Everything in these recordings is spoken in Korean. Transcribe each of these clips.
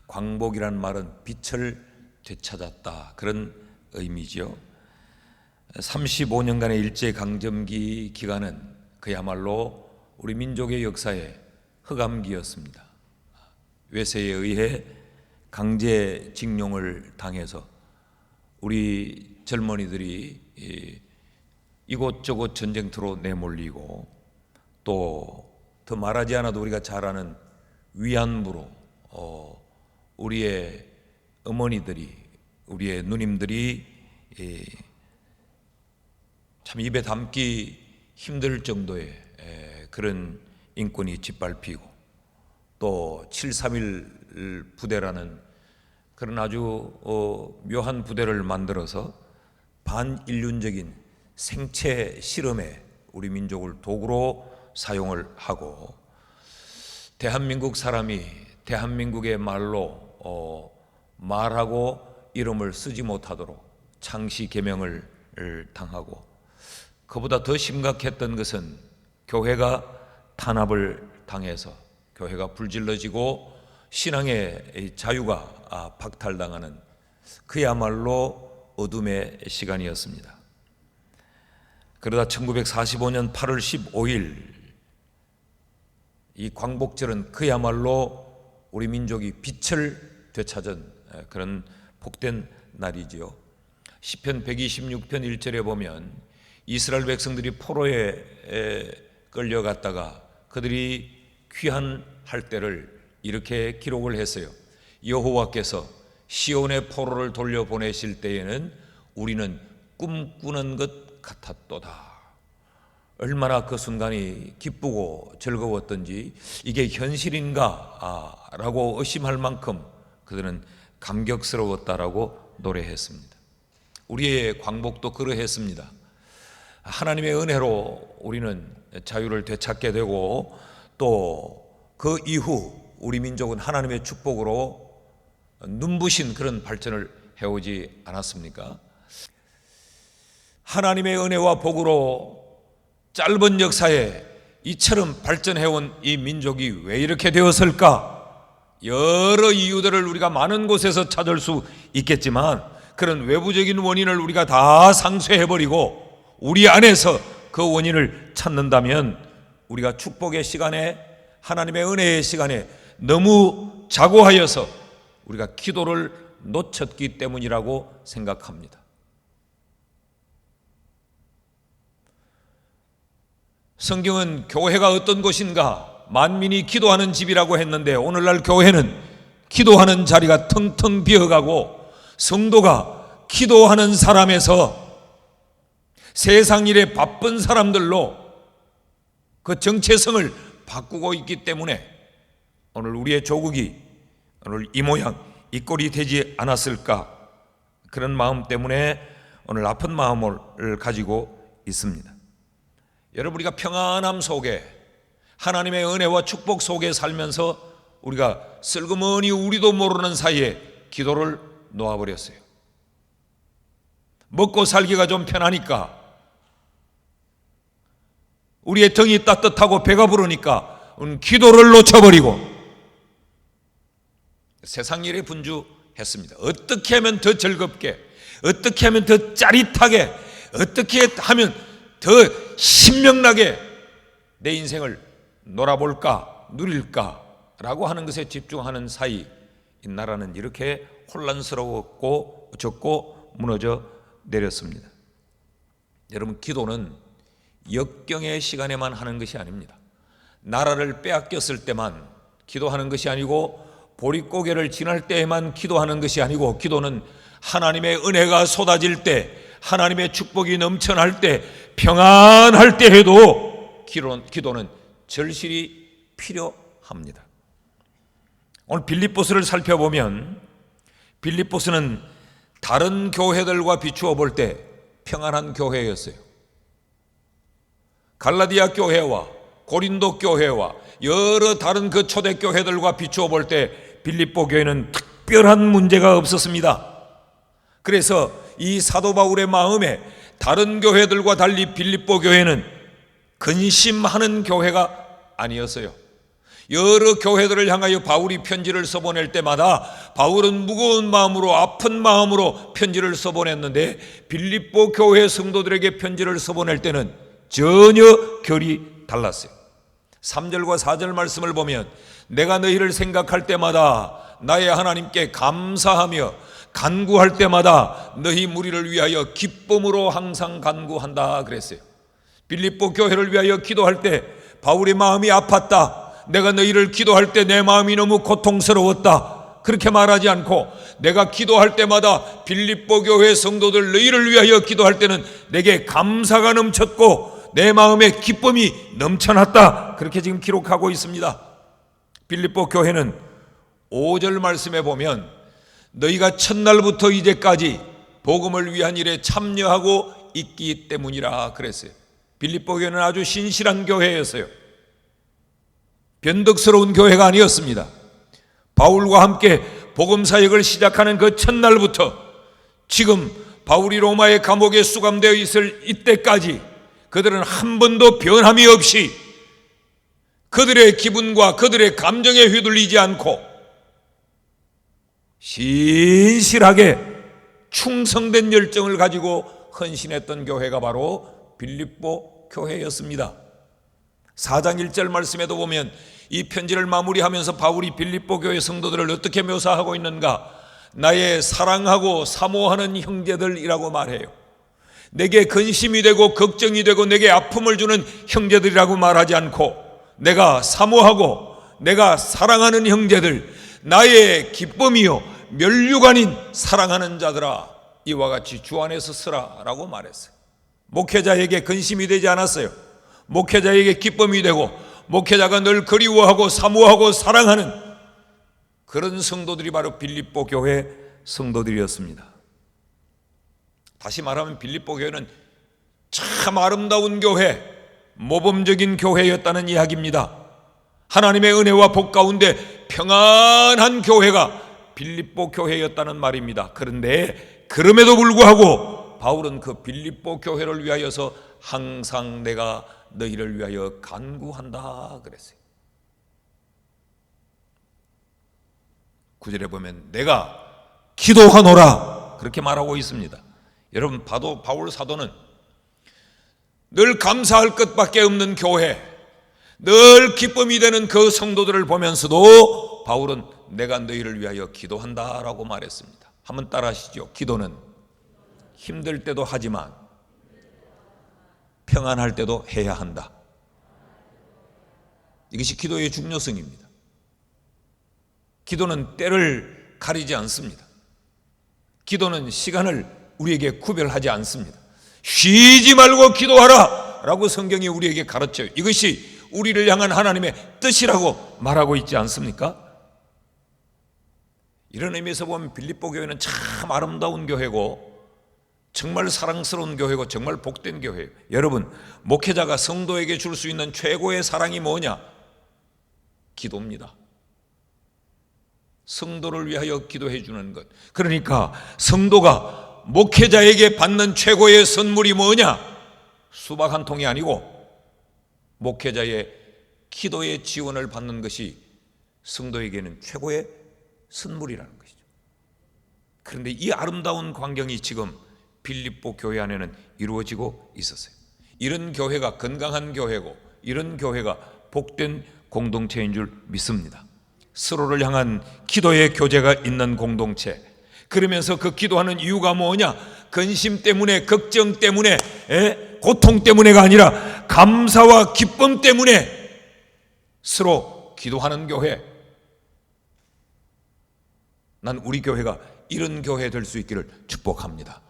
광복이란 말은 빛을 되찾았다, 그런 의미지요. 35년간의 일제강점기 기간은 그야말로 우리 민족의 역사의 흑암기였습니다. 외세에 의해 강제징용을 당해서 우리 젊은이들이 이곳저곳 전쟁터로 내몰리고, 또 더 말하지 않아도 우리가 잘 아는 위안부로 우리의 어머니들이, 우리의 누님들이 참 입에 담기 힘들 정도의 그런 인권이 짓밟히고, 또 731 부대라는 그런 아주 묘한 부대를 만들어서 반인륜적인 생체 실험에 우리 민족을 도구로 사용을 하고, 대한민국 사람이 대한민국의 말로 말하고 이름을 쓰지 못하도록 창시 개명을 당하고, 그보다 더 심각했던 것은 교회가 탄압을 당해서 교회가 불질러지고 신앙의 자유가 박탈당하는 그야말로 어둠의 시간이었습니다. 그러다 1945년 8월 15일 이 광복절은 그야말로 우리 민족이 빛을 되찾은 그런 복된 날이지요. 시편 126편 1절에 보면 이스라엘 백성들이 포로에 끌려갔다가 그들이 귀환할 때를 이렇게 기록을 했어요. 여호와께서 시온의 포로를 돌려보내실 때에는 우리는 꿈꾸는 것 같았도다. 얼마나 그 순간이 기쁘고 즐거웠던지, 이게 현실인가 라고 의심할 만큼 그들은 감격스러웠다라고 노래했습니다. 우리의 광복도 그러했습니다. 하나님의 은혜로 우리는 자유를 되찾게 되고, 또 그 이후 우리 민족은 하나님의 축복으로 눈부신 그런 발전을 해오지 않았습니까? 하나님의 은혜와 복으로 짧은 역사에 이처럼 발전해온 이 민족이 왜 이렇게 되었을까? 여러 이유들을 우리가 많은 곳에서 찾을 수 있겠지만, 그런 외부적인 원인을 우리가 다 상쇄해버리고 우리 안에서 그 원인을 찾는다면 우리가 축복의 시간에, 하나님의 은혜의 시간에 너무 자고하여서 우리가 기도를 놓쳤기 때문이라고 생각합니다. 성경은 교회가 어떤 곳인가? 만민이 기도하는 집이라고 했는데, 오늘날 교회는 기도하는 자리가 텅텅 비어가고 성도가 기도하는 사람에서 세상 일에 바쁜 사람들로 그 정체성을 바꾸고 있기 때문에 오늘 우리의 조국이 오늘 이 모양 이 꼴이 되지 않았을까, 그런 마음 때문에 오늘 아픈 마음을 가지고 있습니다. 여러분, 우리가 평안함 속에, 하나님의 은혜와 축복 속에 살면서 우리가 슬그머니 우리도 모르는 사이에 기도를 놓아버렸어요. 먹고 살기가 좀 편하니까, 우리의 등이 따뜻하고 배가 부르니까 기도를 놓쳐버리고 세상 일에 분주했습니다. 어떻게 하면 더 즐겁게, 어떻게 하면 더 짜릿하게, 어떻게 하면 더 신명나게 내 인생을 놀아볼까, 누릴까 라고 하는 것에 집중하는 사이 이 나라는 이렇게 혼란스러웠고 졌고 무너져 내렸습니다. 여러분, 기도는 역경의 시간에만 하는 것이 아닙니다. 나라를 빼앗겼을 때만 기도하는 것이 아니고, 보릿고개를 지날 때에만 기도하는 것이 아니고, 기도는 하나님의 은혜가 쏟아질 때, 하나님의 축복이 넘쳐날 때, 평안할 때 해도 기도는 절실히 필요합니다. 오늘 빌립보서를 살펴보면 빌립보서는 다른 교회들과 비추어 볼 때 평안한 교회였어요. 갈라디아 교회와 고린도 교회와 여러 다른 그 초대교회들과 비추어 볼 때 빌립보 교회는 특별한 문제가 없었습니다. 그래서 이 사도 바울의 마음에 다른 교회들과 달리 빌립보 교회는 근심하는 교회가 아니었어요. 여러 교회들을 향하여 바울이 편지를 써보낼 때마다 바울은 무거운 마음으로, 아픈 마음으로 편지를 써보냈는데 빌립보 교회 성도들에게 편지를 써보낼 때는 전혀 결이 달랐어요. 3절과 4절 말씀을 보면 내가 너희를 생각할 때마다 나의 하나님께 감사하며 간구할 때마다 너희 무리를 위하여 기쁨으로 항상 간구한다 그랬어요. 빌립보 교회를 위하여 기도할 때 바울의 마음이 아팠다, 내가 너희를 기도할 때 내 마음이 너무 고통스러웠다, 그렇게 말하지 않고 내가 기도할 때마다 빌립보 교회 성도들 너희를 위하여 기도할 때는 내게 감사가 넘쳤고 내 마음에 기쁨이 넘쳐났다, 그렇게 지금 기록하고 있습니다. 빌립보 교회는 5절 말씀에 보면 너희가 첫날부터 이제까지 복음을 위한 일에 참여하고 있기 때문이라 그랬어요. 빌립보 교회는 아주 신실한 교회였어요. 변덕스러운 교회가 아니었습니다. 바울과 함께 복음 사역을 시작하는 그 첫날부터 지금 바울이 로마의 감옥에 수감되어 있을 이때까지 그들은 한 번도 변함이 없이 그들의 기분과 그들의 감정에 휘둘리지 않고 신실하게 충성된 열정을 가지고 헌신했던 교회가 바로 빌립보 교회였습니다. 4장 1절 말씀에도 보면 이 편지를 마무리하면서 바울이 빌립보 교회 성도들을 어떻게 묘사하고 있는가? 나의 사랑하고 사모하는 형제들이라고 말해요. 내게 근심이 되고 걱정이 되고 내게 아픔을 주는 형제들이라고 말하지 않고 내가 사모하고 내가 사랑하는 형제들, 나의 기쁨이요 면류관 아닌 사랑하는 자들아, 이와 같이 주 안에서 쓰라 라고 말했어요. 목회자에게 근심이 되지 않았어요. 목회자에게 기쁨이 되고 목회자가 늘 그리워하고 사모하고 사랑하는 그런 성도들이 바로 빌립보 교회 성도들이었습니다. 다시 말하면 빌립보 교회는 참 아름다운 교회, 모범적인 교회였다는 이야기입니다. 하나님의 은혜와 복 가운데 평안한 교회가 빌립보 교회였다는 말입니다. 그런데 그럼에도 불구하고 바울은 그 빌립보 교회를 위하여서 항상 내가 너희를 위하여 간구한다 그랬어요. 9절에 보면 내가 기도하노라 그렇게 말하고 있습니다. 여러분 봐도 바울 사도는 늘 감사할 것밖에 없는 교회, 늘 기쁨이 되는 그 성도들을 보면서도 바울은 내가 너희를 위하여 기도한다라고 말했습니다. 한번 따라 하시죠. 기도는 힘들 때도 하지만 평안할 때도 해야 한다. 이것이 기도의 중요성입니다. 기도는 때를 가리지 않습니다. 기도는 시간을 우리에게 구별하지 않습니다. 쉬지 말고 기도하라 라고 성경이 우리에게 가르쳐요. 이것이 우리를 향한 하나님의 뜻이라고 말하고 있지 않습니까? 이런 의미에서 보면 빌립보 교회는 참 아름다운 교회고 정말 사랑스러운 교회고 정말 복된 교회예요. 여러분, 목회자가 성도에게 줄 수 있는 최고의 사랑이 뭐냐? 기도입니다. 성도를 위하여 기도해 주는 것. 그러니까 성도가 목회자에게 받는 최고의 선물이 뭐냐? 수박 한 통이 아니고 목회자의 기도의 지원을 받는 것이 성도에게는 최고의 선물이라는 것이죠. 그런데 이 아름다운 광경이 지금 빌립보 교회 안에는 이루어지고 있었어요. 이런 교회가 건강한 교회고 이런 교회가 복된 공동체인 줄 믿습니다. 서로를 향한 기도의 교제가 있는 공동체. 그러면서 그 기도하는 이유가 뭐냐? 근심 때문에, 걱정 때문에, 고통 때문에가 아니라 감사와 기쁨 때문에 서로 기도하는 교회. 난 우리 교회가 이런 교회 될 수 있기를 축복합니다.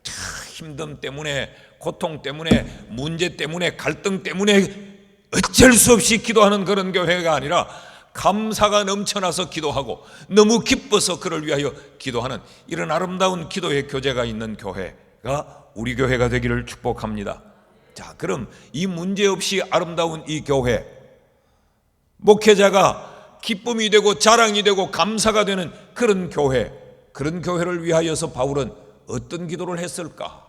힘듦 때문에, 고통 때문에, 문제 때문에, 갈등 때문에 어쩔 수 없이 기도하는 그런 교회가 아니라 감사가 넘쳐나서 기도하고 너무 기뻐서 그를 위하여 기도하는 이런 아름다운 기도의 교제가 있는 교회가 우리 교회가 되기를 축복합니다. 자, 그럼 이 문제 없이 아름다운 이 교회, 목회자가 기쁨이 되고 자랑이 되고 감사가 되는 그런 교회, 그런 교회를 위하여서 바울은 어떤 기도를 했을까?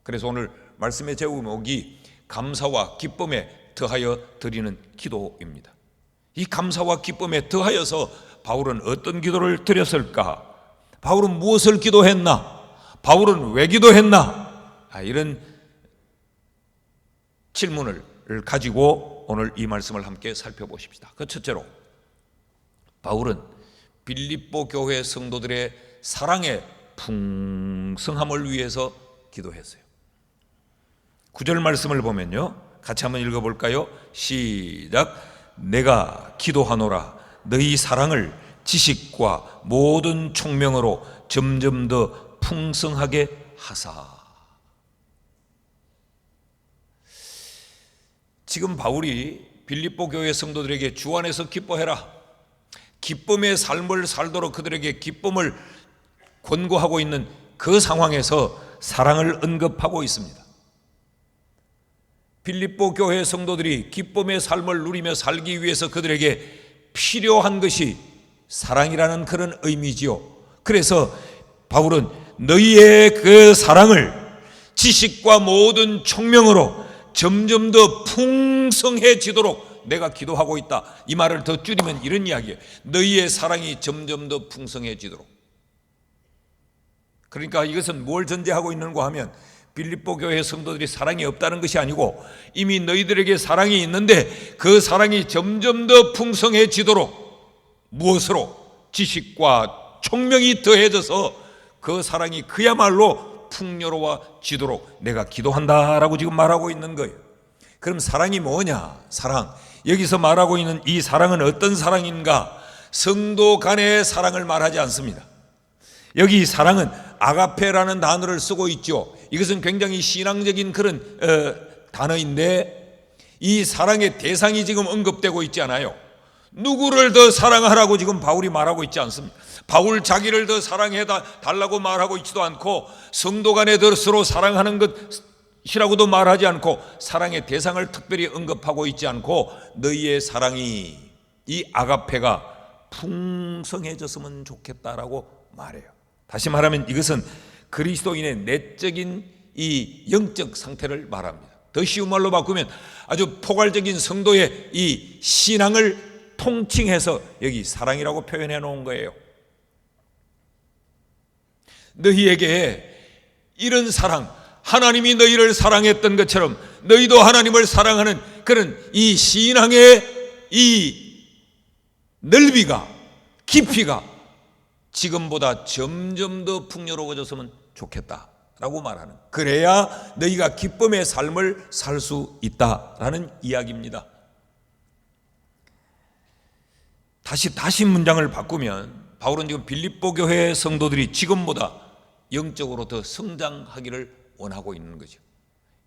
그래서 오늘 말씀의 제목이 감사와 기쁨에 더하여 드리는 기도입니다. 이 감사와 기쁨에 더하여서 바울은 어떤 기도를 드렸을까? 바울은 무엇을 기도했나? 바울은 왜 기도했나? 이런 질문을 가지고 오늘 이 말씀을 함께 살펴보십시다. 그 첫째로 바울은 빌립보 교회 성도들의 사랑의 풍성함을 위해서 기도했어요. 9절 말씀을 보면요, 같이 한번 읽어볼까요? 시작. 내가 기도하노라 너희 사랑을 지식과 모든 총명으로 점점 더 풍성하게 하사. 지금 바울이 빌립보 교회 성도들에게 주 안에서 기뻐해라, 기쁨의 삶을 살도록 그들에게 기쁨을 권고하고 있는 그 상황에서 사랑을 언급하고 있습니다. 빌립보 교회 성도들이 기쁨의 삶을 누리며 살기 위해서 그들에게 필요한 것이 사랑이라는 그런 의미지요. 그래서 바울은 너희의 그 사랑을 지식과 모든 총명으로 점점 더 풍성해지도록 내가 기도하고 있다. 이 말을 더 줄이면 이런 이야기예요. 너희의 사랑이 점점 더 풍성해지도록. 그러니까 이것은 뭘 전제하고 있는가 하면 빌립보 교회 성도들이 사랑이 없다는 것이 아니고 이미 너희들에게 사랑이 있는데 그 사랑이 점점 더 풍성해지도록 무엇으로? 지식과 총명이 더해져서 그 사랑이 그야말로 풍요로워지도록 내가 기도한다라고 지금 말하고 있는 거예요. 그럼 사랑이 뭐냐? 사랑, 여기서 말하고 있는 이 사랑은 어떤 사랑인가? 성도 간의 사랑을 말하지 않습니다. 여기 사랑은 아가페라는 단어를 쓰고 있죠. 이것은 굉장히 신앙적인 그런 단어인데 이 사랑의 대상이 지금 언급되고 있지 않아요. 누구를 더 사랑하라고 지금 바울이 말하고 있지 않습니다. 바울 자기를 더 사랑해 달라고 말하고 있지도 않고 성도 간에 더 서로 사랑하는 것이라고도 말하지 않고 사랑의 대상을 특별히 언급하고 있지 않고 너희의 사랑이, 이 아가페가 풍성해졌으면 좋겠다라고 말해요. 다시 말하면 이것은 그리스도인의 내적인 이 영적 상태를 말합니다. 더 쉬운 말로 바꾸면 아주 포괄적인 성도의 이 신앙을 통칭해서 여기 사랑이라고 표현해 놓은 거예요. 너희에게 이런 사랑, 하나님이 너희를 사랑했던 것처럼 너희도 하나님을 사랑하는 그런 이 신앙의 이 넓이가, 깊이가 지금보다 점점 더 풍요로워졌으면 좋겠다라고 말하는, 그래야 너희가 기쁨의 삶을 살 수 있다라는 이야기입니다. 다시 문장을 바꾸면 바울은 지금 빌립보 교회 성도들이 지금보다 영적으로 더 성장하기를 원하고 있는 거죠.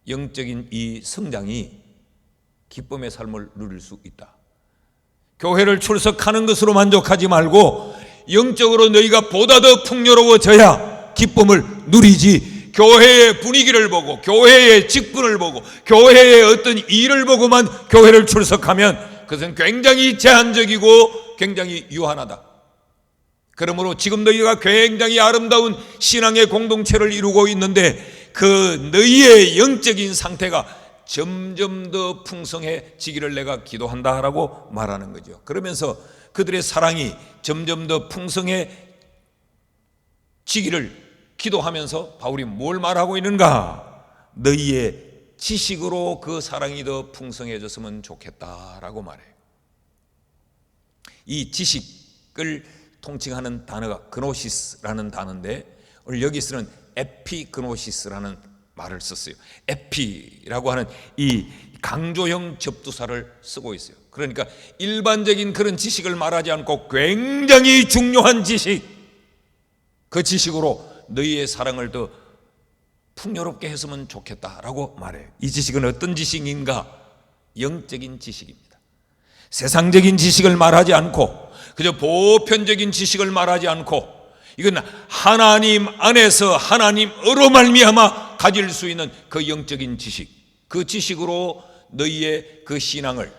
영적인 이 성장이 기쁨의 삶을 누릴 수 있다. 교회를 출석하는 것으로 만족하지 말고 영적으로 너희가 보다 더 풍요로워져야 기쁨을 누리지, 교회의 분위기를 보고 교회의 직분을 보고 교회의 어떤 일을 보고만 교회를 출석하면 그것은 굉장히 제한적이고 굉장히 유한하다. 그러므로 지금 너희가 굉장히 아름다운 신앙의 공동체를 이루고 있는데 그 너희의 영적인 상태가 점점 더 풍성해지기를 내가 기도한다라고 말하는 거죠. 그러면서 그들의 사랑이 점점 더 풍성해지기를 기도하면서 바울이 뭘 말하고 있는가? 너희의 지식으로 그 사랑이 더 풍성해졌으면 좋겠다라고 말해요. 이 지식을 통칭하는 단어가 그노시스라는 단어인데 오늘 여기 쓰는 에피그노시스라는 말을 썼어요. 에피라고 하는 이 강조형 접두사를 쓰고 있어요. 그러니까 일반적인 그런 지식을 말하지 않고 굉장히 중요한 지식, 그 지식으로 너희의 사랑을 더 풍요롭게 했으면 좋겠다라고 말해요. 이 지식은 어떤 지식인가? 영적인 지식입니다. 세상적인 지식을 말하지 않고 그저 보편적인 지식을 말하지 않고 이건 하나님 안에서 하나님으로 말미암아 가질 수 있는 그 영적인 지식, 그 지식으로 너희의 그 신앙을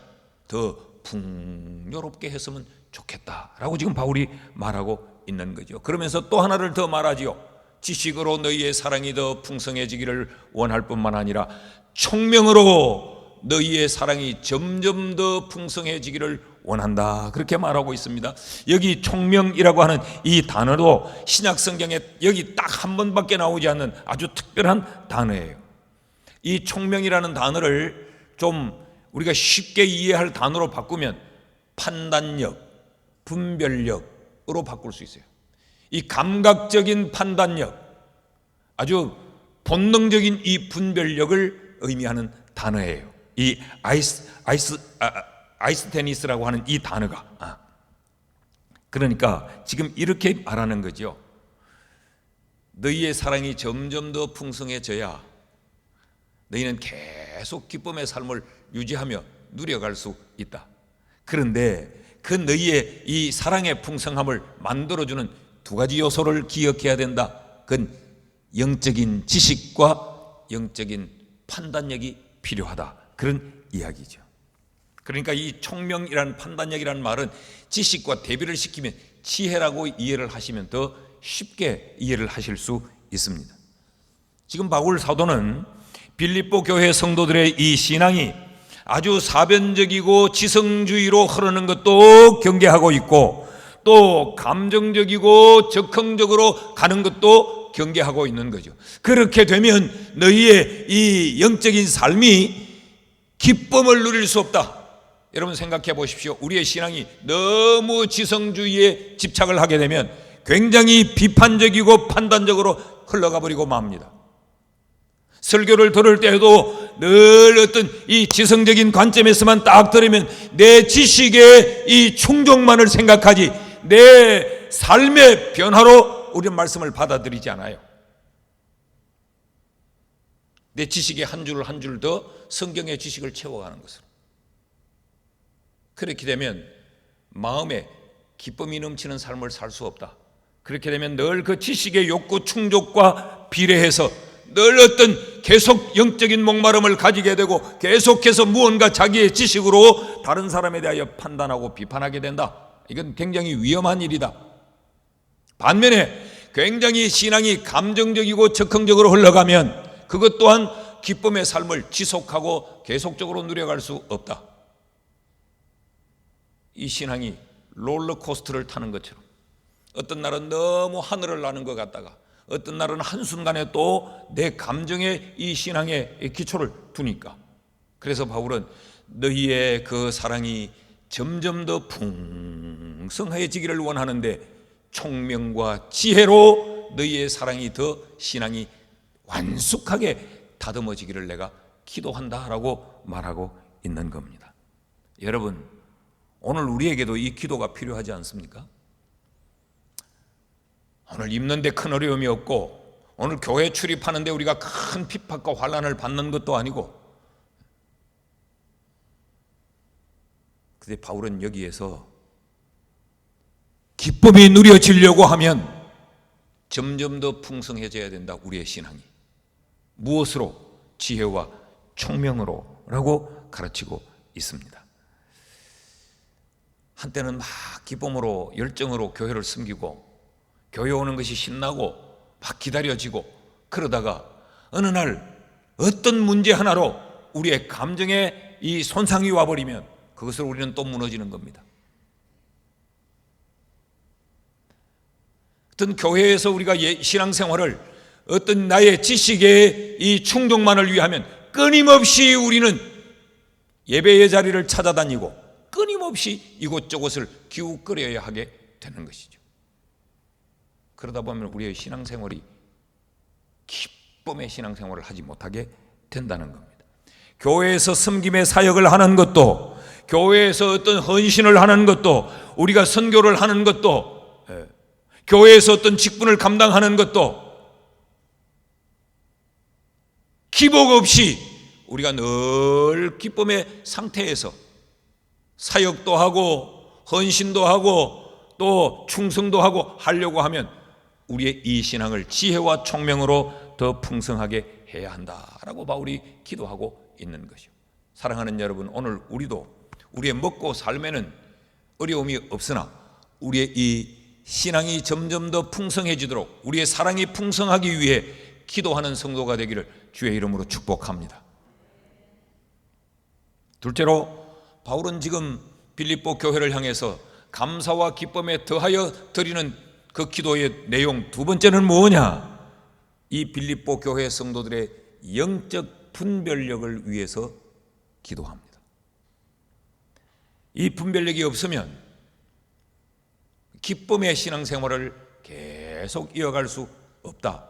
더 풍요롭게 했으면 좋겠다라고 지금 바울이 말하고 있는 거죠. 그러면서 또 하나를 더 말하지요. 지식으로 너희의 사랑이 더 풍성해지기를 원할 뿐만 아니라 총명으로 너희의 사랑이 점점 더 풍성해지기를 원한다, 그렇게 말하고 있습니다. 여기 총명이라고 하는 이 단어도 신약 성경에 여기 딱 한 번밖에 나오지 않는 아주 특별한 단어예요. 이 총명이라는 단어를 좀 우리가 쉽게 이해할 단어로 바꾸면 판단력, 분별력으로 바꿀 수 있어요. 이 감각적인 판단력, 아주 본능적인 이 분별력을 의미하는 단어예요. 이 아이스테니스라고 하는 이 단어가. 그러니까 지금 이렇게 말하는 거죠. 너희의 사랑이 점점 더 풍성해져야 너희는 계속 기쁨의 삶을 유지하며 누려갈 수 있다. 그런데 그 너희의 이 사랑의 풍성함을 만들어주는 두 가지 요소를 기억해야 된다. 그건 영적인 지식과 영적인 판단력이 필요하다, 그런 이야기죠. 그러니까 이 총명이라는 판단력이라는 말은 지식과 대비를 시키면 지혜라고 이해를 하시면 더 쉽게 이해를 하실 수 있습니다. 지금 바울 사도는 빌립보 교회 성도들의 이 신앙이 아주 사변적이고 지성주의로 흐르는 것도 경계하고 있고, 또 감정적이고 적극적으로 가는 것도 경계하고 있는 거죠. 그렇게 되면 너희의 이 영적인 삶이 기쁨을 누릴 수 없다. 여러분 생각해 보십시오. 우리의 신앙이 너무 지성주의에 집착을 하게 되면 굉장히 비판적이고 판단적으로 흘러가 버리고 맙니다. 설교를 들을 때에도 늘 어떤 이 지성적인 관점에서만 딱 들으면 내 지식의 이 충족만을 생각하지 내 삶의 변화로 우리는 말씀을 받아들이지 않아요. 내 지식의 한 줄 한 줄 더 성경의 지식을 채워가는 것으로. 그렇게 되면 마음에 기쁨이 넘치는 삶을 살 수 없다. 그렇게 되면 늘 그 지식의 욕구 충족과 비례해서 늘 어떤 계속 영적인 목마름을 가지게 되고 계속해서 무언가 자기의 지식으로 다른 사람에 대하여 판단하고 비판하게 된다. 이건 굉장히 위험한 일이다. 반면에 굉장히 신앙이 감정적이고 적극적으로 흘러가면 그것 또한 기쁨의 삶을 지속하고 계속적으로 누려갈 수 없다. 이 신앙이 롤러코스터를 타는 것처럼 어떤 날은 너무 하늘을 나는 것 같다가 어떤 날은 한순간에 또 내 감정의 이 신앙의 기초를 두니까, 그래서 바울은 너희의 그 사랑이 점점 더 풍성해지기를 원하는데 총명과 지혜로 너희의 사랑이 더 신앙이 완숙하게 다듬어지기를 내가 기도한다라고 말하고 있는 겁니다. 여러분, 오늘 우리에게도 이 기도가 필요하지 않습니까? 오늘 입는데 큰 어려움이 없고 오늘 교회 출입하는데 우리가 큰 핍박과 환난을 받는 것도 아니고, 근데 바울은 여기에서 기쁨이 누려지려고 하면 점점 더 풍성해져야 된다. 우리의 신앙이 무엇으로? 지혜와 총명으로 라고 가르치고 있습니다. 한때는 막 기쁨으로 열정으로 교회를 섬기고 교회 오는 것이 신나고 막 기다려지고, 그러다가 어느 날 어떤 문제 하나로 우리의 감정에 이 손상이 와버리면 그것을 우리는 또 무너지는 겁니다. 어떤 교회에서 우리가 신앙생활을 어떤 나의 지식의 이 충족만을 위하면 끊임없이 우리는 예배의 자리를 찾아다니고 끊임없이 이곳저곳을 기웃거려야 하게 되는 것이죠. 그러다 보면 우리의 신앙생활이 기쁨의 신앙생활을 하지 못하게 된다는 겁니다. 교회에서 섬김의 사역을 하는 것도, 교회에서 어떤 헌신을 하는 것도, 우리가 선교를 하는 것도, 교회에서 어떤 직분을 감당하는 것도 기복 없이 우리가 늘 기쁨의 상태에서 사역도 하고 헌신도 하고 또 충성도 하고 하려고 하면 우리의 이 신앙을 지혜와 총명으로 더 풍성하게 해야 한다라고 바울이 기도하고 있는 것이요. 사랑하는 여러분, 오늘 우리도 우리의 먹고 삶에는 어려움이 없으나 우리의 이 신앙이 점점 더 풍성해지도록 우리의 사랑이 풍성하기 위해 기도하는 성도가 되기를 주의 이름으로 축복합니다. 둘째로 바울은 지금 빌립보 교회를 향해서 감사와 기쁨에 더하여 드리는 그 기도의 내용 두 번째는 뭐냐? 이 빌립보 교회 성도들의 영적 분별력을 위해서 기도합니다. 이 분별력이 없으면 기쁨의 신앙생활을 계속 이어갈 수 없다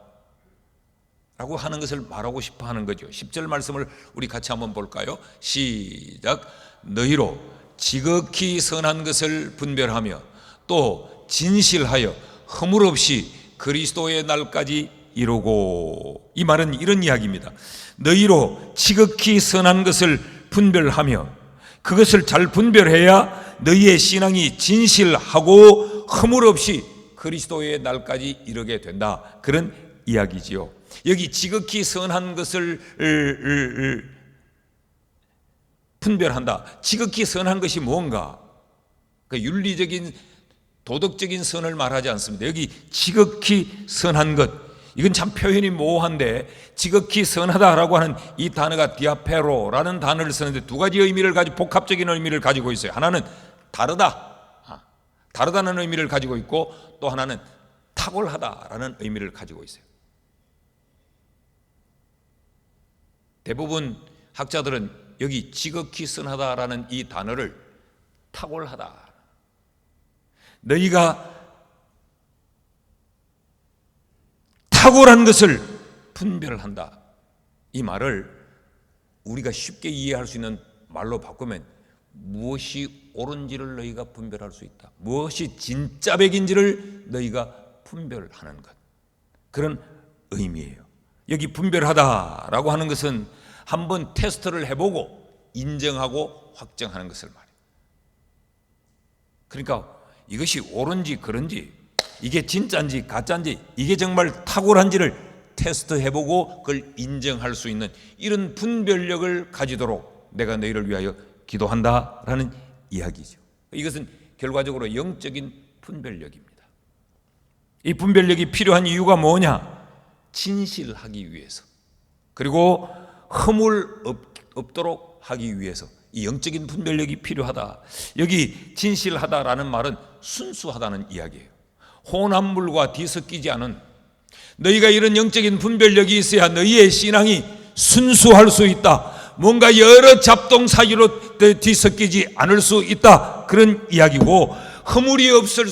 라고 하는 것을 말하고 싶어 하는 거죠. 10절 말씀을 우리 같이 한번 볼까요? 시작. 너희로 지극히 선한 것을 분별하며 또 진실하여 허물 없이 그리스도의 날까지 이루고, 이 말은 이런 이야기입니다. 너희로 지극히 선한 것을 분별하며, 그것을 잘 분별해야 너희의 신앙이 진실하고 허물 없이 그리스도의 날까지 이르게 된다, 그런 이야기지요. 여기 지극히 선한 것을 분별한다. 지극히 선한 것이 뭔가? 그 윤리적인 도덕적인 선을 말하지 않습니다. 여기 지극히 선한 것, 이건 참 표현이 모호한데, 지극히 선하다라고 하는 이 단어가 디아페로라는 단어를 쓰는데 두 가지 의미를 가지고, 복합적인 의미를 가지고 있어요. 하나는 다르다, 다르다는 의미를 가지고 있고, 또 하나는 탁월하다라는 의미를 가지고 있어요. 대부분 학자들은 여기 지극히 선하다라는 이 단어를 탁월하다, 너희가 탁월한 것을 분별한다, 이 말을 우리가 쉽게 이해할 수 있는 말로 바꾸면 무엇이 옳은지를 너희가 분별할 수 있다, 무엇이 진짜 백인지를 너희가 분별하는 것, 그런 의미예요. 여기 분별하다라고 하는 것은 한번 테스트를 해보고 인정하고 확정하는 것을 말해요. 그러니까 이것이 옳은지 그런지, 이게 진짜인지 가짜인지, 이게 정말 탁월한지를 테스트해보고 그걸 인정할 수 있는 이런 분별력을 가지도록 내가 너희를 위하여 기도한다라는 이야기죠. 이것은 결과적으로 영적인 분별력입니다. 이 분별력이 필요한 이유가 뭐냐? 진실하기 위해서, 그리고 허물 없도록 하기 위해서 이 영적인 분별력이 필요하다. 여기 진실하다라는 말은 순수하다는 이야기예요. 혼합 물과 뒤섞이지 않은, 너희가 이런 영적인 분별력이 있어야 너희의 신앙이 순수할 수 있다, 뭔가 여러 잡동 사이로 뒤섞이지 않을 수 있다, 그런 이야기고, 허물이 없을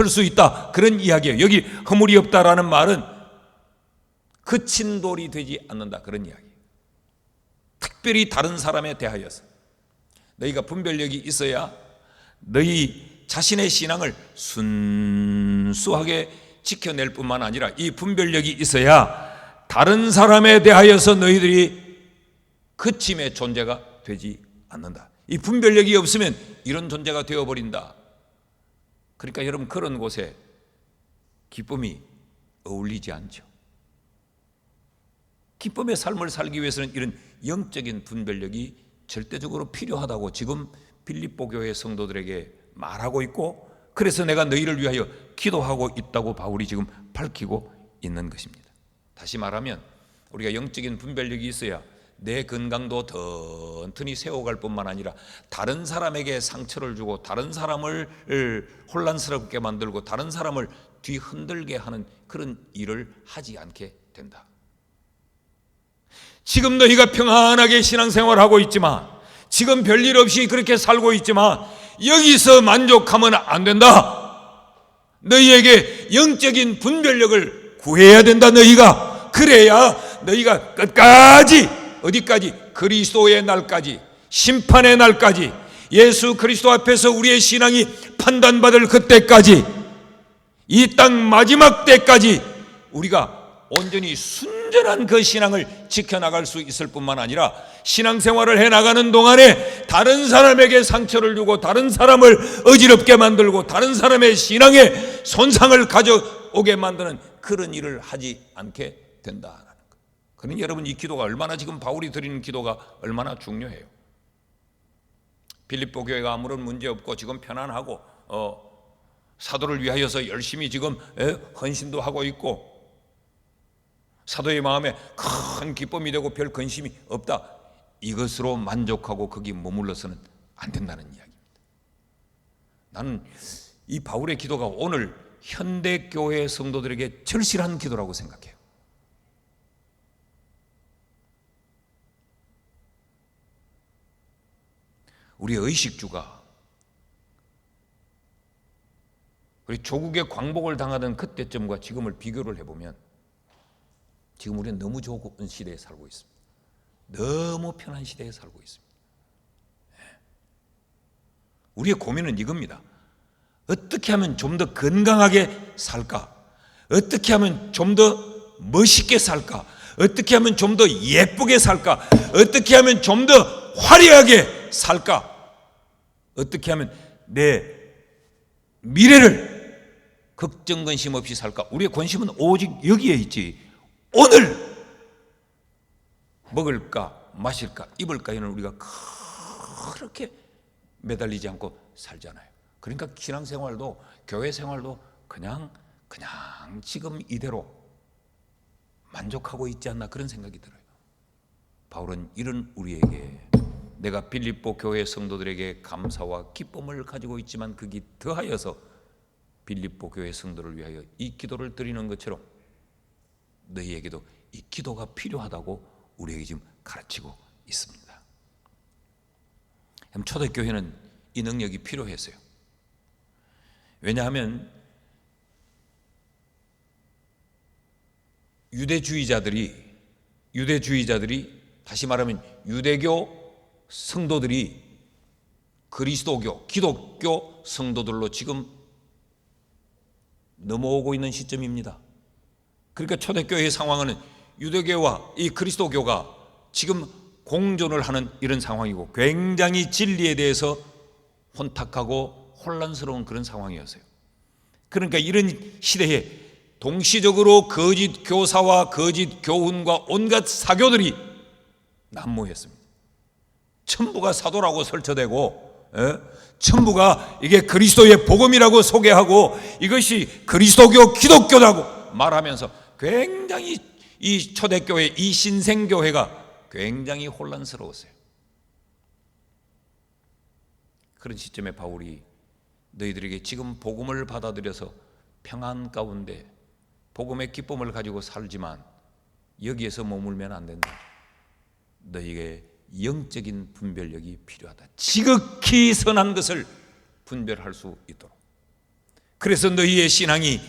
수 있다, 그런 이야기예요. 여기 허물이 없다라는 말은 그친 돌이 되지 않는다, 그런 이야기예요. 특별히 다른 사람에 대하여서 너희가 분별력이 있어야 너희 자신의 신앙을 순수하게 지켜낼 뿐만 아니라, 이 분별력이 있어야 다른 사람에 대하여서 너희들이 그침의 존재가 되지 않는다. 이 분별력이 없으면 이런 존재가 되어버린다. 그러니까 여러분, 그런 곳에 기쁨이 어울리지 않죠. 기쁨의 삶을 살기 위해서는 이런 영적인 분별력이 절대적으로 필요하다고 지금 빌립보 교회 성도들에게 말하고 있고, 그래서 내가 너희를 위하여 기도하고 있다고 바울이 지금 밝히고 있는 것입니다. 다시 말하면 우리가 영적인 분별력이 있어야 내 건강도 튼튼히 세워갈 뿐만 아니라 다른 사람에게 상처를 주고 다른 사람을 혼란스럽게 만들고 다른 사람을 뒤흔들게 하는 그런 일을 하지 않게 된다. 지금 너희가 평안하게 신앙생활하고 있지만, 지금 별일 없이 그렇게 살고 있지만 여기서 만족하면 안 된다. 너희에게 영적인 분별력을 구해야 된다. 너희가 그래야 너희가 끝까지, 어디까지? 그리스도의 날까지, 심판의 날까지, 예수 그리스도 앞에서 우리의 신앙이 판단받을 그때까지, 이 땅 마지막 때까지 우리가 온전히 순전한 그 신앙을 지켜나갈 수 있을 뿐만 아니라, 신앙생활을 해나가는 동안에 다른 사람에게 상처를 주고 다른 사람을 어지럽게 만들고 다른 사람의 신앙에 손상을 가져오게 만드는 그런 일을 하지 않게 된다는 것. 그러니 여러분, 이 기도가 얼마나, 지금 바울이 드리는 기도가 얼마나 중요해요. 빌립보 교회가 아무런 문제 없고 지금 편안하고 사도를 위하여서 열심히 지금 헌신도 하고 있고, 사도의 마음에 큰 기쁨이 되고 별 근심이 없다, 이것으로 만족하고 거기 머물러서는 안 된다는 이야기입니다. 나는 이 바울의 기도가 오늘 현대교회 성도들에게 절실한 기도라고 생각해요. 우리 의식주가 우리 조국의 광복을 당하던 그때쯤과 지금을 비교를 해보면 지금 우리는 너무 좋은 시대에 살고 있습니다. 너무 편한 시대에 살고 있습니다. 우리의 고민은 이겁니다. 어떻게 하면 좀 더 건강하게 살까? 어떻게 하면 좀 더 멋있게 살까? 어떻게 하면 좀 더 예쁘게 살까? 어떻게 하면 좀 더 화려하게 살까? 어떻게 하면 내 미래를 걱정 근심 없이 살까? 우리의 관심은 오직 여기에 있지. 오늘 먹을까 마실까 입을까 이는 우리가 그렇게 매달리지 않고 살잖아요. 그러니까 신앙생활도 교회 생활도 그냥 지금 이대로 만족하고 있지 않나 그런 생각이 들어요. 바울은 이런 우리에게 내가 빌립보 교회 성도들에게 감사와 기쁨을 가지고 있지만 그게 더하여서 빌립보 교회 성도를 위하여 이 기도를 드리는 것처럼 너희에게도 이 기도가 필요하다고 우리에게 지금 가르치고 있습니다. 초대교회는 이 능력이 필요했어요. 왜냐하면 유대주의자들이 다시 말하면 유대교 성도들이 그리스도교, 기독교 성도들로 지금 넘어오고 있는 시점입니다. 그러니까 초대교회의 상황은 유대교와 이 그리스도교가 지금 공존을 하는 이런 상황이고 굉장히 진리에 대해서 혼탁하고 혼란스러운 그런 상황이었어요. 그러니까 이런 시대에 동시적으로 거짓 교사와 거짓 교훈과 온갖 사교들이 난무했습니다. 전부가 사도라고 설쳐대고 전부가 이게 그리스도의 복음이라고 소개하고 이것이 그리스도교 기독교라고 말하면서 굉장히 이 초대교회 이 신생교회가 굉장히 혼란스러웠어요. 그런 시점에 바울이 너희들에게 지금 복음을 받아들여서 평안 가운데 복음의 기쁨을 가지고 살지만 여기에서 머물면 안 된다. 너희에게 영적인 분별력이 필요하다. 지극히 선한 것을 분별할 수 있도록. 그래서 너희의 신앙이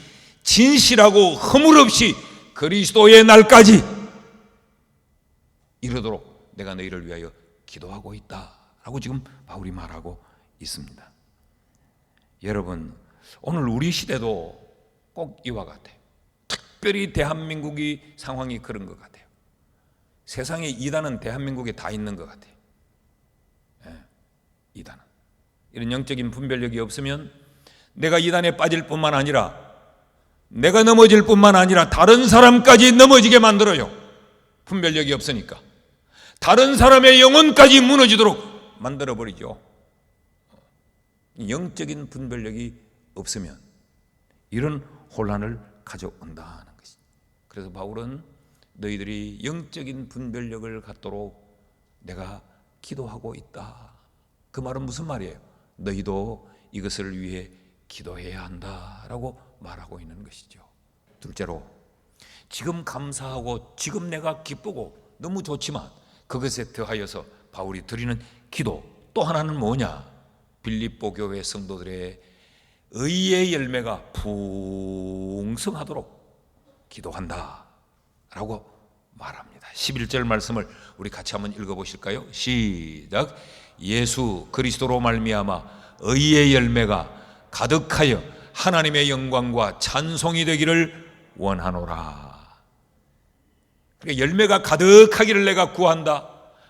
진실하고 허물 없이 그리스도의 날까지 이르도록 내가 너희를 위하여 기도하고 있다라고 지금 바울이 말하고 있습니다. 여러분, 오늘 우리 시대도 꼭 이와 같아요. 특별히 대한민국이 상황이 그런 것 같아요. 세상에 이단은 대한민국에 다 있는 것 같아요. 이단은 이런 영적인 분별력이 없으면 내가 이단에 빠질 뿐만 아니라 내가 넘어질 뿐만 아니라 다른 사람까지 넘어지게 만들어요. 분별력이 없으니까 다른 사람의 영혼까지 무너지도록 만들어버리죠. 영적인 분별력이 없으면 이런 혼란을 가져온다는 것이죠. 그래서 바울은 너희들이 영적인 분별력을 갖도록 내가 기도하고 있다. 그 말은 무슨 말이에요? 너희도 이것을 위해 기도해야 한다라고 말하고 있는 것이죠. 둘째로 지금 감사하고 지금 내가 기쁘고 너무 좋지만 그것에 더하여서 바울이 드리는 기도 또 하나는 뭐냐? 빌립보 교회 성도들의 의의 열매가 풍성하도록 기도한다 라고 말합니다. 11절 말씀을 우리 같이 한번 읽어보실까요? 시작. 예수 그리스도로 말미암아 의의 열매가 가득하여 하나님의 영광과 찬송이 되기를 원하노라. 그러니까 열매가 가득하기를 내가 구한다.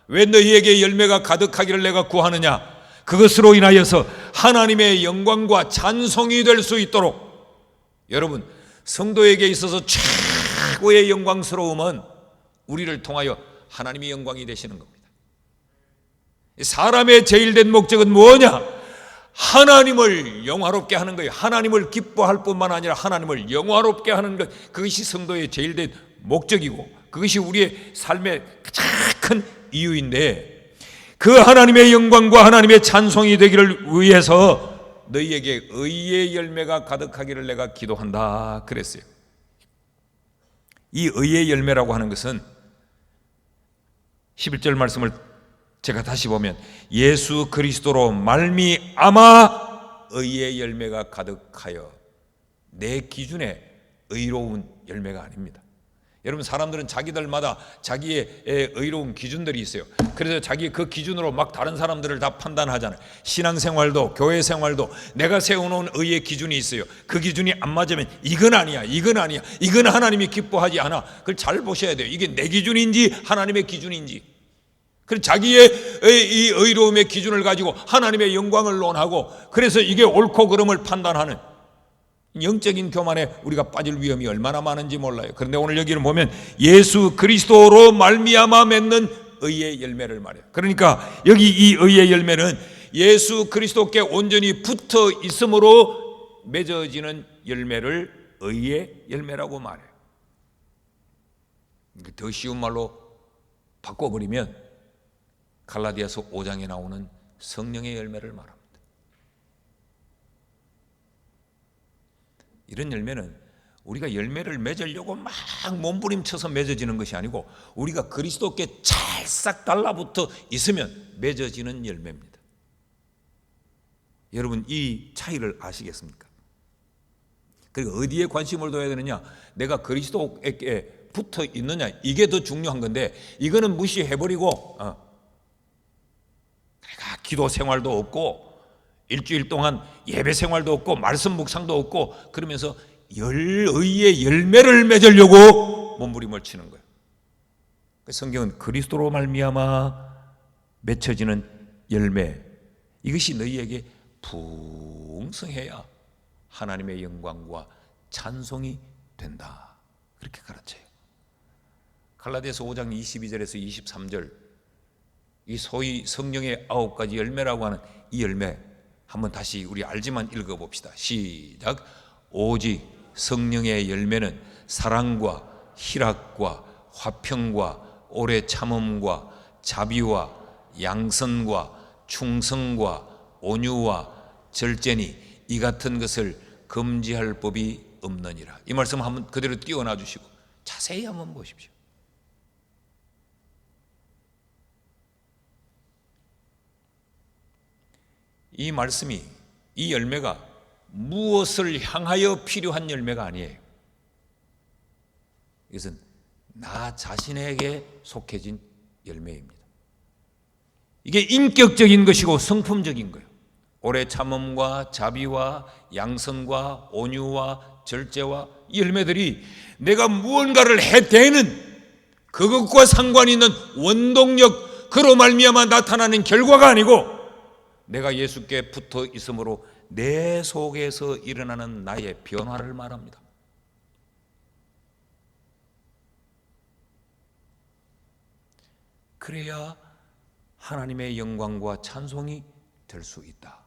왜 너희에게 열매가 가득하기를 내가 구하느냐? 그것으로 인하여서 하나님의 영광과 찬송이 될 수 있도록. 여러분, 성도에게 있어서 최고의 영광스러움은 우리를 통하여 하나님의 영광이 되시는 겁니다. 사람의 제일된 목적은 뭐냐? 하나님을 영화롭게 하는 거예요. 하나님을 기뻐할 뿐만 아니라 하나님을 영화롭게 하는 것, 그것이 성도의 제일된 목적이고 그것이 우리의 삶의 가장 큰 이유인데, 그 하나님의 영광과 하나님의 찬송이 되기를 위해서 너희에게 의의 열매가 가득하기를 내가 기도한다 그랬어요. 이 의의 열매라고 하는 것은 11절 말씀을 제가 다시 보면 예수 그리스도로 말미암아 의의 열매가 가득하여, 내 기준에 의로운 열매가 아닙니다. 여러분, 사람들은 자기들마다 자기의 의로운 기준들이 있어요. 그래서 자기 그 기준으로 막 다른 사람들을 다 판단하잖아요. 신앙생활도 교회 생활도 내가 세워놓은 의의 기준이 있어요. 그 기준이 안 맞으면 이건 아니야, 이건 아니야, 이건 하나님이 기뻐하지 않아. 그걸 잘 보셔야 돼요. 이게 내 기준인지 하나님의 기준인지. 그래서 자기의 이 의로움의 기준을 가지고 하나님의 영광을 논하고, 그래서 이게 옳고 그름을 판단하는 영적인 교만에 우리가 빠질 위험이 얼마나 많은지 몰라요. 그런데 오늘 여기는 보면 예수 그리스도로 말미암아 맺는 의의 열매를 말해요. 그러니까 여기 이 의의 열매는 예수 그리스도께 온전히 붙어 있음으로 맺어지는 열매를 의의 열매라고 말해요. 더 쉬운 말로 바꿔버리면 갈라디아서 5장에 나오는 성령의 열매를 말합니다. 이런 열매는 우리가 열매를 맺으려고 막 몸부림쳐서 맺어지는 것이 아니고 우리가 그리스도께 찰싹 달라붙어 있으면 맺어지는 열매입니다. 여러분, 이 차이를 아시겠습니까? 그리고 어디에 관심을 둬야 되느냐? 내가 그리스도께 붙어 있느냐, 이게 더 중요한 건데, 이거는 무시해버리고 내가 기도 생활도 없고 일주일 동안 예배 생활도 없고 말씀 묵상도 없고 그러면서 의의 열매를 맺으려고 몸부림을 치는 거예요. 성경은 그리스도로 말미암아 맺혀지는 열매, 이것이 너희에게 풍성해야 하나님의 영광과 찬송이 된다, 그렇게 가르쳐요. 갈라디아서 5장 22절에서 23절, 이 소위 성령의 9가지 열매라고 하는 이 열매 한번 다시 우리 알지만 읽어봅시다. 시작. 오직 성령의 열매는 사랑과 희락과 화평과 오래 참음과 자비와 양선과 충성과 온유와 절제니 이 같은 것을 금지할 법이 없느니라. 이 말씀 한번 그대로 띄워놔 주시고 자세히 한번 보십시오. 이 말씀이, 이 열매가 무엇을 향하여 필요한 열매가 아니에요. 이것은 나 자신에게 속해진 열매입니다. 이게 인격적인 것이고 성품적인 거예요. 오래 참음과 자비와 양선과 온유와 절제와 이 열매들이 내가 무언가를 해대는 그것과 상관 있는 원동력, 그로 말미암아 나타나는 결과가 아니고 내가 예수께 붙어 있으므로 내 속에서 일어나는 나의 변화를 말합니다. 그래야 하나님의 영광과 찬송이 될 수 있다,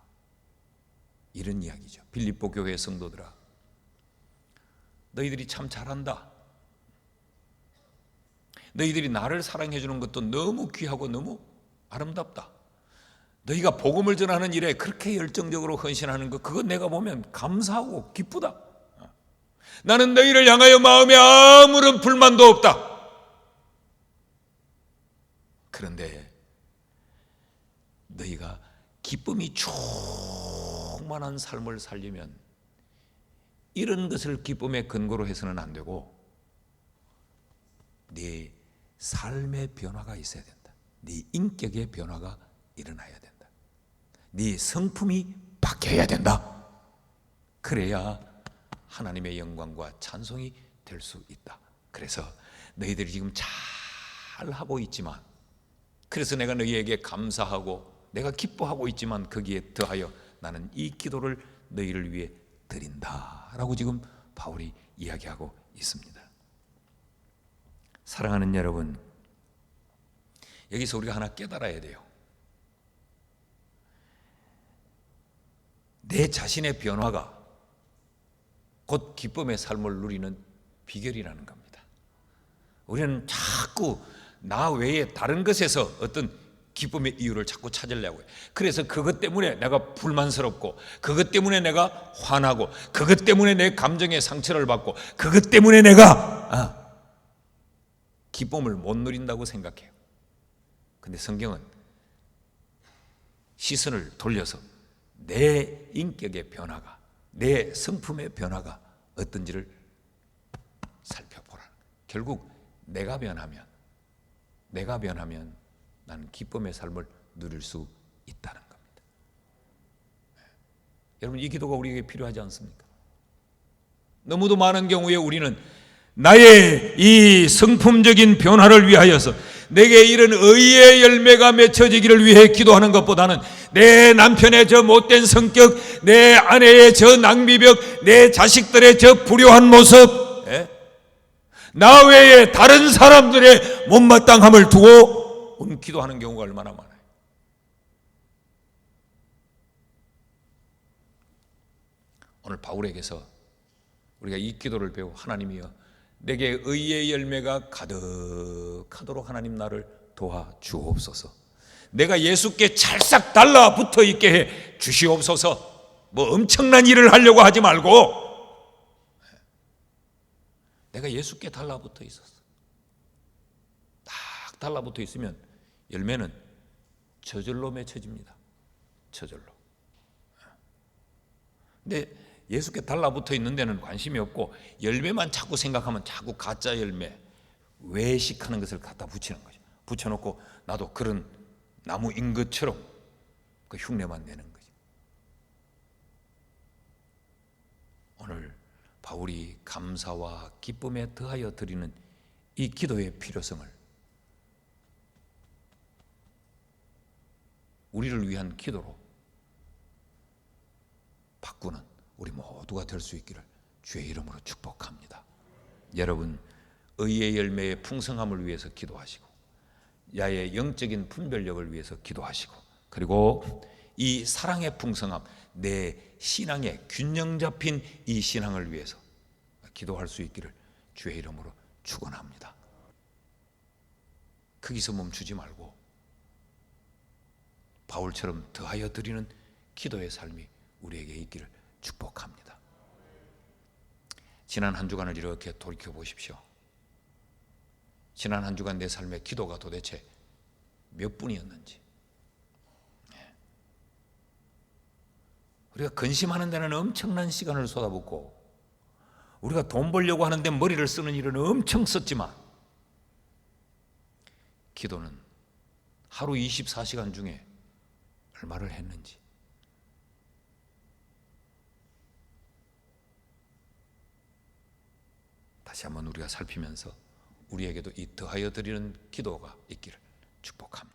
이런 이야기죠. 빌립보 교회 성도들아, 너희들이 참 잘한다. 너희들이 나를 사랑해 주는 것도 너무 귀하고 너무 아름답다. 너희가 복음을 전하는 일에 그렇게 열정적으로 헌신하는 것, 그건 내가 보면 감사하고 기쁘다. 나는 너희를 향하여 마음에 아무런 불만도 없다. 그런데 너희가 기쁨이 충만한 삶을 살려면 이런 것을 기쁨의 근거로 해서는 안 되고 네 삶의 변화가 있어야 된다. 네 인격의 변화가 일어나야 된다. 네 성품이 바뀌어야 된다. 그래야 하나님의 영광과 찬송이 될 수 있다. 그래서 너희들이 지금 잘 하고 있지만, 그래서 내가 너희에게 감사하고 내가 기뻐하고 있지만 거기에 더하여 나는 이 기도를 너희를 위해 드린다라고 지금 바울이 이야기하고 있습니다. 사랑하는 여러분, 여기서 우리가 하나 깨달아야 돼요. 내 자신의 변화가 곧 기쁨의 삶을 누리는 비결이라는 겁니다. 우리는 자꾸 나 외에 다른 것에서 어떤 기쁨의 이유를 자꾸 찾으려고 해요. 그래서 그것 때문에 내가 불만스럽고, 그것 때문에 내가 화나고, 그것 때문에 내 감정의 상처를 받고, 그것 때문에 내가 기쁨을 못 누린다고 생각해요. 근데 성경은 시선을 돌려서 내 인격의 변화가, 내 성품의 변화가 어떤지를 살펴보라. 결국 내가 변하면 나는 기쁨의 삶을 누릴 수 있다는 겁니다. 여러분, 이 기도가 우리에게 필요하지 않습니까? 너무도 많은 경우에 우리는 나의 이 성품적인 변화를 위하여서 내게 이런 의의 열매가 맺혀지기를 위해 기도하는 것보다는 내 남편의 저 못된 성격, 내 아내의 저 낭비벽, 내 자식들의 저 불효한 모습, 나 외에 다른 사람들의 못마땅함을 두고 기도하는 경우가 얼마나 많아요. 오늘 바울에게서 우리가 이 기도를 배우고, 하나님이여 내게 의의 열매가 가득하도록 하나님 나를 도와주옵소서. 내가 예수께 찰싹 달라붙어 있게 해 주시옵소서. 뭐 엄청난 일을 하려고 하지 말고 내가 예수께 달라붙어 있었어. 딱 달라붙어 있으면 열매는 저절로 맺혀집니다. 저절로. 근데 예수께 달라붙어 있는 데는 관심이 없고 열매만 자꾸 생각하면 자꾸 가짜 열매, 외식하는 것을 갖다 붙이는 거죠. 붙여놓고 나도 그런 나무인 것처럼 그 흉내만 내는 거죠. 오늘 바울이 감사와 기쁨에 더하여 드리는 이 기도의 필요성을 우리를 위한 기도로 바꾸는 우리 모두가 될 수 있기를 주의 이름으로 축복합니다. 여러분, 의의 열매의 풍성함을 위해서 기도하시고, 야의 영적인 분별력을 위해서 기도하시고, 그리고 이 사랑의 풍성함, 내 신앙의 균형 잡힌 이 신앙을 위해서 기도할 수 있기를 주의 이름으로 축원합니다. 거기서 멈추지 말고 바울처럼 더하여 드리는 기도의 삶이 우리에게 있기를 축복합니다. 지난 한 주간을 이렇게 돌이켜 보십시오. 지난 한 주간 내 삶의 기도가 도대체 몇 분이었는지. 우리가 근심하는 데는 엄청난 시간을 쏟아붓고, 우리가 돈 벌려고 하는데 머리를 쓰는 일은 엄청 썼지만, 기도는 하루 24시간 중에 얼마를 했는지. 다시 한번 우리가 살피면서 우리에게도 이 더하여 드리는 기도가 있기를 축복합니다.